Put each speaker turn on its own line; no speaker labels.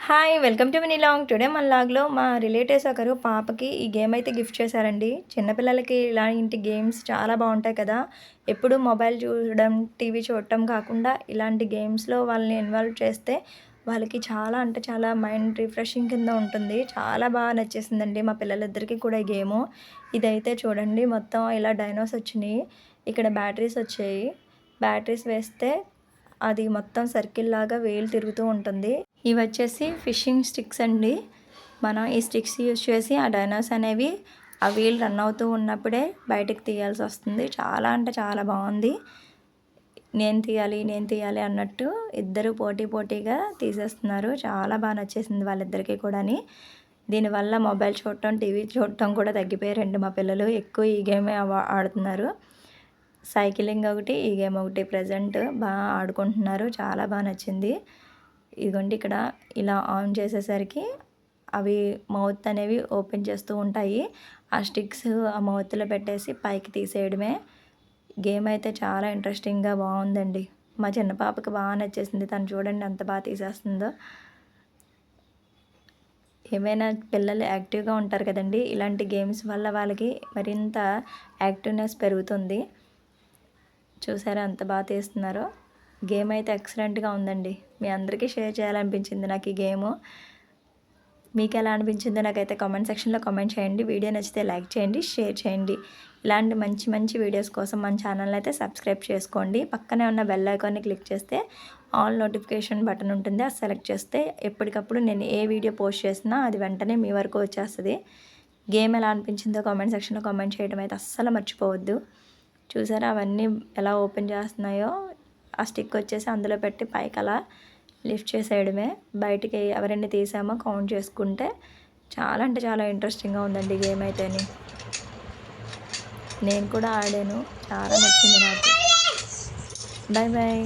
Hi welcome to mini long. Today మన లాగ్లో మా relatives ఒకరు పాపకి ఈ గేమ్ అయితే గిఫ్ట్ చేశారండి. చిన్నపిల్లలకి ఇలాంటి గేమ్స్ చాలా బాగుంటాయి కదా. ఎప్పుడు మొబైల్ చూడడం టీవీ చూడటం కాకుండా ఇలాంటి గేమ్స్లో వాళ్ళని ఇన్వాల్వ్ చేస్తే వాళ్ళకి చాలా అంటే చాలా మైండ్ రిఫ్రెషింగ్ కింద ఉంటుంది. చాలా బాగా నచ్చేసిందండి మా పిల్లలిద్దరికీ కూడా ఈ గేము. ఇదైతే చూడండి, మొత్తం ఇలా డైనోస్ వచ్చినాయి, ఇక్కడ బ్యాటరీస్ వచ్చాయి. బ్యాటరీస్ వేస్తే అది మొత్తం సర్కిల్ లాగా వేలు తిరుగుతూ ఉంటుంది. ఇవి వచ్చేసి ఫిషింగ్ స్టిక్స్ అండి. మనం ఈ స్టిక్స్ యూజ్ చేసి ఆ డైనోస్ అనేవి ఆ వీల్ రన్ అవుతూ ఉన్నప్పుడే బయటకు తీయాల్సి వస్తుంది. చాలా అంటే చాలా బాగుంది. నేను తీయాలి అన్నట్టు ఇద్దరు పోటీగా తీసేస్తున్నారు. చాలా బాగా నచ్చేసింది వాళ్ళిద్దరికీ కూడాని. దీనివల్ల మొబైల్ చూడటం టీవీ చూడటం కూడా తగ్గిపోయారండి మా పిల్లలు. ఎక్కువ ఈ గేమే ఆడుతున్నారు. సైకిలింగ్ ఒకటి, ఈ గేమ్ ఒకటి ప్రజెంట్ బాగా ఆడుకుంటున్నారు. చాలా బాగా నచ్చింది. ఇదిగోండి, ఇక్కడ ఇలా ఆన్ చేసేసరికి అవి మౌత్ అనేవి ఓపెన్ చేస్తూ ఉంటాయి. ఆ స్టిక్స్ ఆ మౌత్లో పెట్టేసి పైకి తీసేయడమే. గేమ్ అయితే చాలా ఇంట్రెస్టింగ్గా బాగుందండి. మా చిన్న పాపకి బాగా నచ్చేసింది. తను చూడండి ఎంత బాగా తీసేస్తుందో. ఏమైనా పిల్లలు యాక్టివ్గా ఉంటారు కదండి, ఇలాంటి గేమ్స్ వల్ల వాళ్ళకి మరింత యాక్టివ్నెస్ పెరుగుతుంది. చూసారా ఎంత బాగా తీస్తున్నారో. గేమ్ అయితే ఎక్సలెంట్గా ఉందండి. మీ అందరికీ షేర్ చేయాలనిపించింది నాకు ఈ గేము. మీకు ఎలా అనిపించిందో నాకైతే కామెంట్ సెక్షన్లో కామెంట్ చేయండి. వీడియో నచ్చితే లైక్ చేయండి, షేర్ చేయండి. ఇలాంటి మంచి వీడియోస్ కోసం మన ఛానల్ అయితే సబ్స్క్రైబ్ చేసుకోండి. పక్కనే ఉన్న బెల్ ఐకాన్ని క్లిక్ చేస్తే ఆల్ నోటిఫికేషన్ బటన్ ఉంటుంది. అది సెలెక్ట్ చేస్తే ఎప్పటికప్పుడు నేను ఏ వీడియో పోస్ట్ చేసినా అది వెంటనే మీ వరకు వచ్చేస్తుంది. గేమ్ ఎలా అనిపించిందో కామెంట్ సెక్షన్లో కామెంట్ చేయడం అయితే అస్సలు మర్చిపోవద్దు. చూసారా అవన్నీ ఎలా ఓపెన్ చేస్తున్నాయో. ఆ స్టిక్ వచ్చేసి అందులో పెట్టి పైకి అలా లిఫ్ట్ చేసేయడమే. బయటికి ఎవరైనా తీసామో కౌంట్ చేసుకుంటే చాలా అంటే చాలా ఇంట్రెస్టింగ్గా ఉందండి గేమ్ అయితేని. నేను కూడా ఆడాను, చాలా నచ్చింది నాకు. Bye bye.